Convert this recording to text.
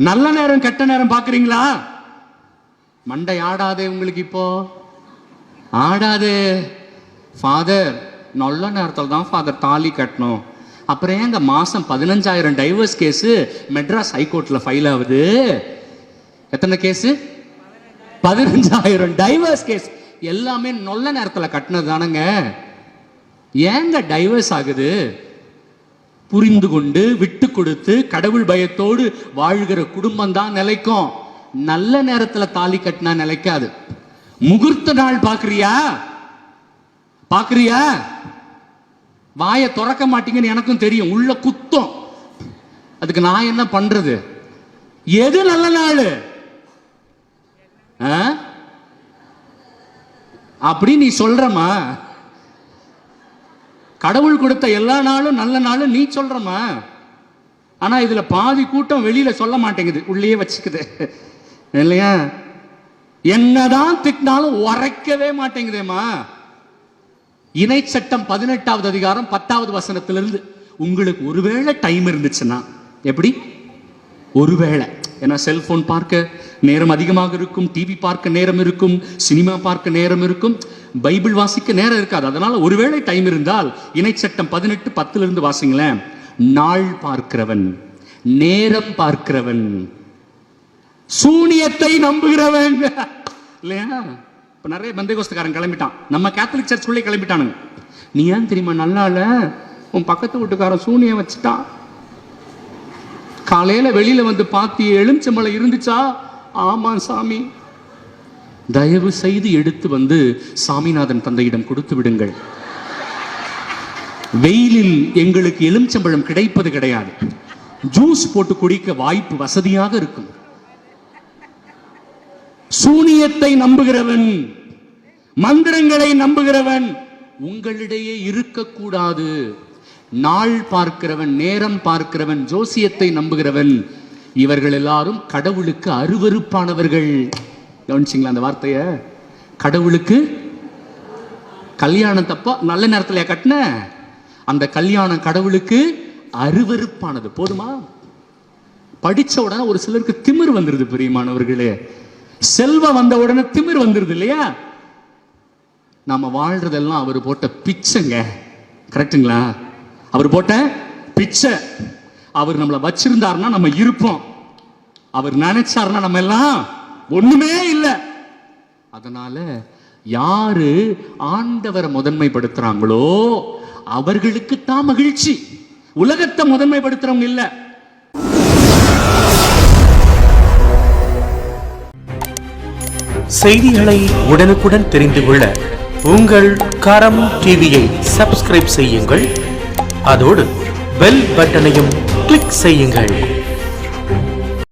நல்ல நேரம் கெட்ட நேரம் பாக்குறீங்களா? மண்டை ஆடாதே உங்களுக்கு, இப்போ ஆடாதே. ஃபாதர் நல்ல நேரத்தில் தான் ஃபாதர் தாலி கட்டணும். அப்புறம் ஏங்க மாசம் 15,000 டைவர்ஸ் கேஸ் மெட்ராஸ் ஹைகோர்ட்ல ஃபைல் ஆகுது? எத்தனை கேஸ்? 15,000 divorce case. எல்லாமே நல்ல நேரத்தில் கட்டினது தானங்க. ஏங்க டைவர்ஸ் ஆகுது? புரிந்து கொண்டு விட்டு கொடுத்து கடவுள் பயத்தோடு வாழ்கிற குடும்பம் தான் நிலைக்கும். நல்ல நேரத்தில் தாலி கட்டினா நிலைக்காது. முகூர்த்த நாள் பாக்குறியா? வாயை திறக்க மாட்டீங்கன்னு எனக்கும் தெரியும், உள்ள குத்தம். அதுக்கு நான் என்ன பண்றது? எது நல்ல நாள் அப்படி நீ சொல்றமா? கடவுள் கொடுத்த எல்லா நாளும் நல்ல நாளும் நீ சொல்றமா? ஆனா இதுல பாதி கூட்டம் வெளியில சொல்ல மாட்டேங்குது, உள்ளே வச்சுக்குது இல்லையா? என்னதான் திட்டினாலும் உரைக்கவே மாட்டேங்குதேமா. இணை சட்டம் 18வது அதிகாரம் 10வது வசனத்திலிருந்து உங்களுக்கு ஒருவேளை டைம் இருந்துச்சுன்னா, எப்படி ஒருவேளை, ஏன்னா செல்போன் பார்க்க நேரம் அதிகமாக இருக்கும், டிவி பார்க்க நேரம் இருக்கும், சினிமா பார்க்க நேரம் இருக்கும், பைபிள் வாசிக்க நேரம் இருக்காது. அதனால ஒருவேளை டைம் இருந்தால் இணை சட்டம் 18:10 வாசிங்களேன். நாள் பார்க்கிறவன், நேரம் பார்க்கிறவன், சூனியத்தை நம்புகிறவன் இல்லையா? இப்ப நிறைய பந்தேகோஸ்தக்காரன் கிளம்பிட்டான், நம்ம கேத்தலிக் சர்ச்சுக்குள்ளே கிளம்பிட்டானுங்க. நீ ஏன் தெரியுமா? நல்லால உன் பக்கத்து வீட்டுக்காரன் சூனியம் வச்சுட்டான். காலையில வெளியில வந்து பாத்தி எலுமிச்சம்பழம் இருந்துச்சா? ஆமா சாமி. தயவு செய்து எடுத்து வந்து சாமிநாதன் தந்தையிடம் கொடுத்து விடுங்கள். வெயிலில் எங்களுக்கு எலுமிச்சம்பழம் கிடைப்பது கிடையாது. ஜூஸ் போட்டு குடிக்க வாய்ப்பு வசதியாக இருக்கும். சூனியத்தை நம்புகிறவன், மந்திரங்களை நம்புகிறவன் உங்களிடையே இருக்கக்கூடாது. நாள் பார்க்கிறவன், நேரம் பார்க்கிறவன், ஜோசியத்தை நம்புகிறவன், இவர்கள் எல்லாரும் கடவுளுக்கு அருவருப்பானவர்கள். கவனிச்சிங்களா அந்த வார்த்தைய? கடவுளுக்கு கல்யாணம் தப்பா நல்ல நேரத்தில் கட்டின அந்த கல்யாணம் கடவுளுக்கு அருவருப்பானது. போதுமா? படிச்ச உடனே ஒரு சிலருக்கு திமிர் வந்துருது பிரியமானவர்களே. செல்வம் வந்த உடனே திமிர் வந்துருது இல்லையா? நாம வாழ்றதெல்லாம் அவர் போட்ட பிச்சைங்க. கரெக்டுங்களா? அவர் போட்ட பிச்சை. அவர் நம்மளை வச்சிருந்தாருன்னா நம்ம இருப்போம், அவர் நினைச்சாருன்னா நம்ம எல்லாம் ஒண்ணுமே இல்லை. அதனால யாரு ஆண்டவரை முதன்மைப்படுத்துறாங்களோ அவர்களுக்கு தான் மகிழ்ச்சி. உலகத்தை முதன்மைப்படுத்துறவங்க இல்ல. செய்திகளை உடனுக்குடன் தெரிந்து கொள்ள உங்கள் கரம் டிவியை சப்ஸ்கிரைப் செய்யுங்கள். அதோடு பெல் பட்டனையும் கிளிக் செய்யுங்கள்.